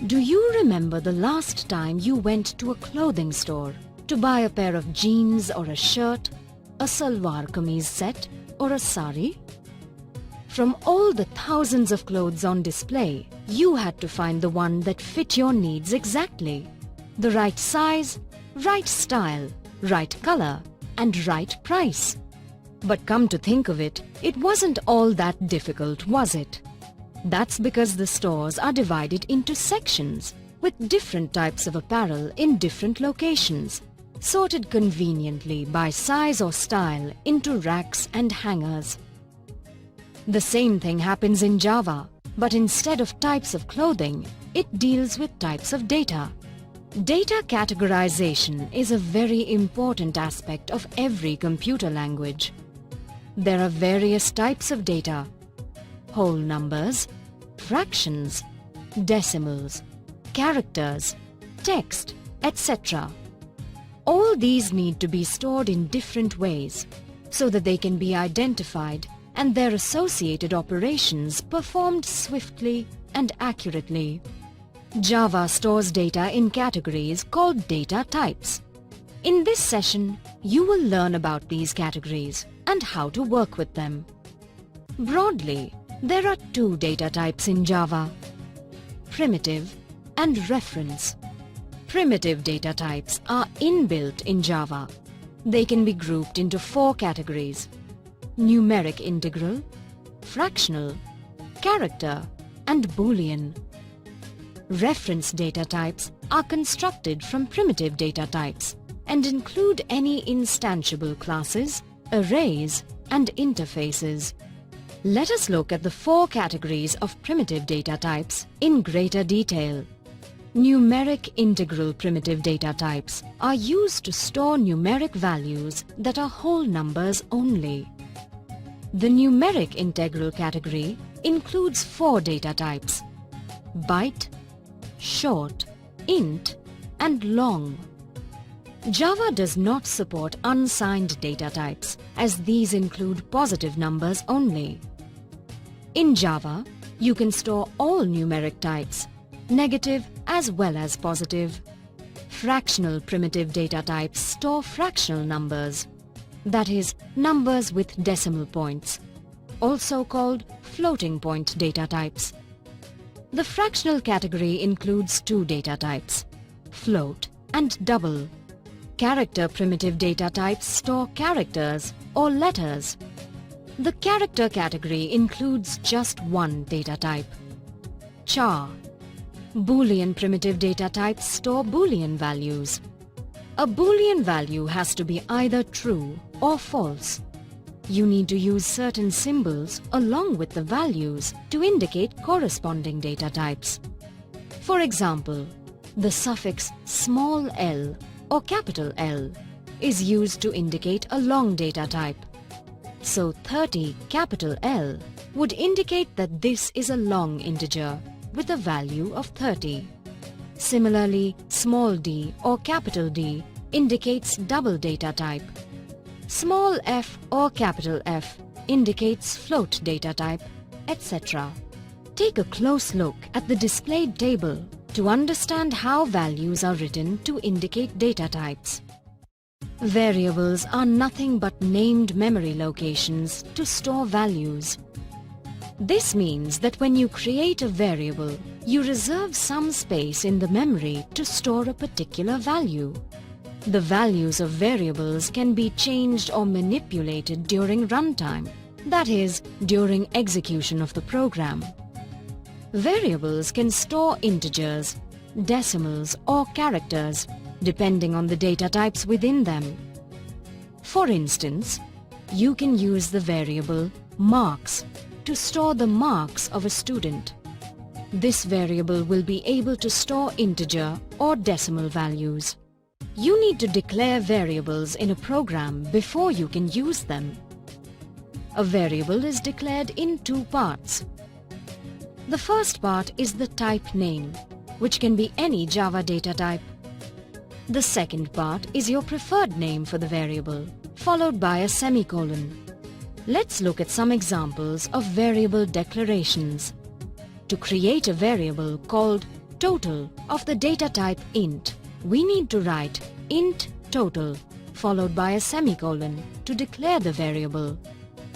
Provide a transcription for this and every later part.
Do you remember the last time you went to a clothing store to buy a pair of jeans or a shirt, a salwar kameez set or a sari? From all the thousands of clothes on display, you had to find the one that fit your needs exactly. The right size, right style, right color, and right price. But come to think of it, it wasn't all that difficult, was it? That's because the stores are divided into sections with different types of apparel in different locations, sorted conveniently by size or style into racks and hangers. The same thing happens in Java, but instead of types of clothing, it deals with types of data. Data categorization is a very important aspect of every computer language. There are various types of data: whole numbers, fractions, decimals, characters, text, etc. All these need to be stored in different ways so that they can be identified and their associated operations performed swiftly and accurately. Java stores data in categories called data types. In this session, you will learn about these categories and how to work with them. Broadly, there are two data types in Java: primitive and reference. Primitive data types are inbuilt in Java. They can be grouped into four categories: numeric integral, fractional, character, and Boolean. Reference data types are constructed from primitive data types and include any instantiable classes, arrays, and interfaces. Let us look at the four categories of primitive data types in greater detail. Numeric integral primitive data types are used to store numeric values that are whole numbers only. The numeric integral category includes four data types: byte, short, int, and long. Java does not support unsigned data types, as these include positive numbers only. In Java, you can store all numeric types, negative as well as positive. Fractional primitive data types store fractional numbers, that is, numbers with decimal points, also called floating point data types. The fractional category includes two data types: float and double. Character primitive data types store characters or letters. The character category includes just one data type: char. Boolean primitive data types store Boolean values. A Boolean value has to be either true or false. You need to use certain symbols along with the values to indicate corresponding data types. For example, the suffix small l or capital L is used to indicate a long data type. So 30 capital L would indicate that this is a long integer with a value of 30. Similarly, small d or capital D indicates double data type. Small f or capital F indicates float data type, etc. Take a close look at the displayed table to understand how values are written to indicate data types. Variables are nothing but named memory locations to store values. This means that when you create a variable, you reserve some space in the memory to store a particular value. The values of variables can be changed or manipulated during runtime, that is, during execution of the program. Variables can store integers, decimals, or characters, depending on the data types within them. For instance, you can use the variable marks to store the marks of a student. This variable will be able to store integer or decimal values. You need to declare variables in a program before you can use them. A variable is declared in two parts. The first part is the type name, which can be any Java data type. The second part is your preferred name for the variable, followed by a semicolon. Let's look at some examples of variable declarations. To create a variable called total of the data type int, we need to write int total followed by a semicolon to declare the variable.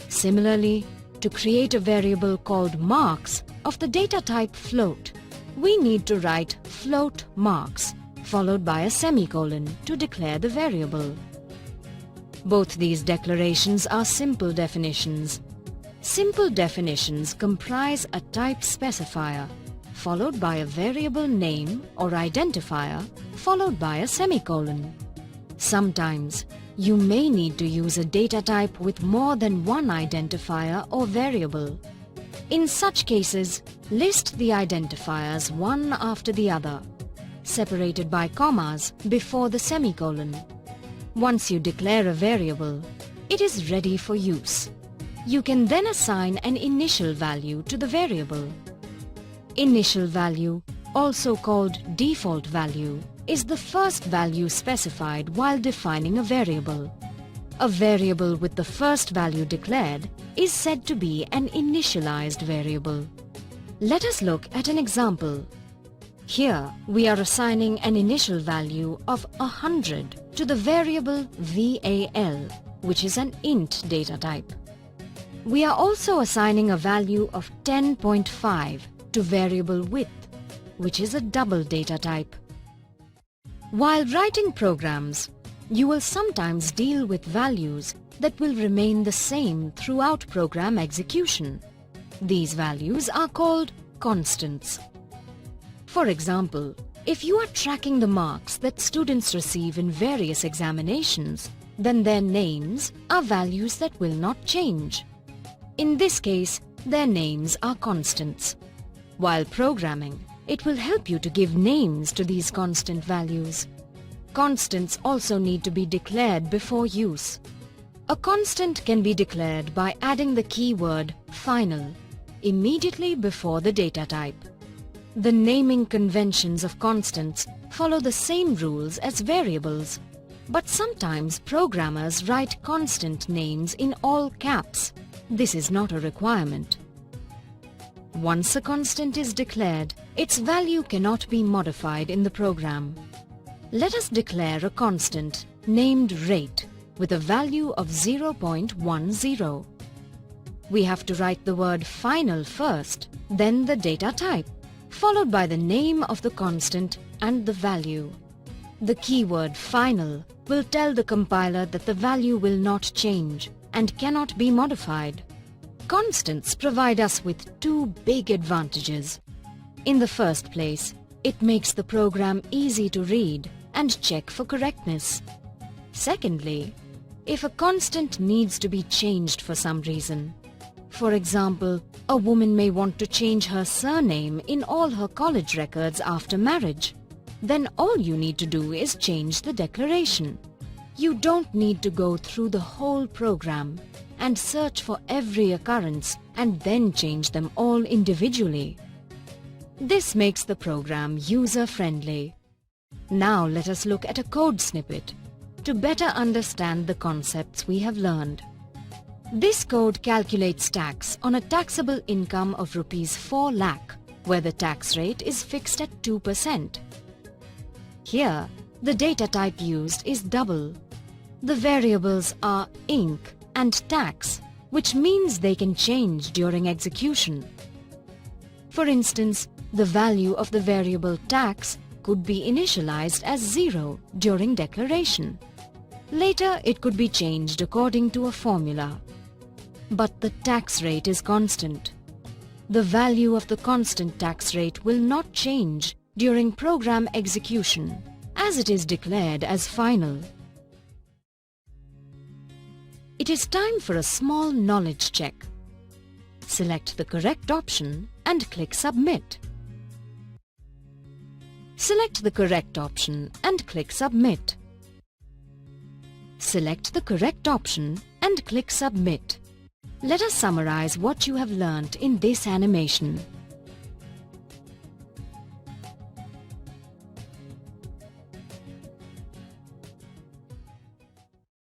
Similarly, to create a variable called marks of the data type float, we need to write float marks followed by a semicolon to declare the variable. Both these declarations are simple definitions. Simple definitions comprise a type specifier followed by a variable name or identifier followed by a semicolon. Sometimes, you may need to use a data type with more than one identifier or variable. In such cases, list the identifiers one after the other, separated by commas before the semicolon. Once you declare a variable, it is ready for use. You can then assign an initial value to the variable. Initial value, also called default value, is the first value specified while defining a variable. A variable with the first value declared is said to be an initialized variable. Let us look at an example. Here, we are assigning an initial value of 100 to the variable VAL, which is an int data type. We are also assigning a value of 10.5 to variable width, which is a double data type. While writing programs, you will sometimes deal with values that will remain the same throughout program execution. These values are called constants. For example, if you are tracking the marks that students receive in various examinations, then their names are values that will not change. In this case, their names are constants. While programming, it will help you to give names to these constant values. Constants also need to be declared before use. A constant can be declared by adding the keyword final immediately before the data type. The naming conventions of constants follow the same rules as variables, but sometimes programmers write constant names in all caps. This is not a requirement. Once a constant is declared, its value cannot be modified in the program. Let us declare a constant named rate with a value of 0.10. We have to write the word final first, then the data type, followed by the name of the constant and the value. The keyword final will tell the compiler that the value will not change and cannot be modified. Constants provide us with two big advantages. In the first place, it makes the program easy to read and check for correctness. Secondly, if a constant needs to be changed for some reason, for example, a woman may want to change her surname in all her college records after marriage, then all you need to do is change the declaration. You don't need to go through the whole program and search for every occurrence and then change them all individually. This makes the program user-friendly. Now let us look at a code snippet to better understand the concepts we have learned. This code calculates tax on a taxable income of Rs 4 lakh, where the tax rate is fixed at 2%. Here, the data type used is double. The variables are inc and tax, which means they can change during execution. For instance, the value of the variable tax could be initialized as 0 during declaration. Later, it could be changed according to a formula. But the tax rate is constant. The value of the constant tax rate will not change during program execution, as it is declared as final. It is time for a small knowledge check. Select the correct option and click Submit. Select the correct option and click Submit. Select the correct option and click Submit. Let us summarize what you have learnt in this animation.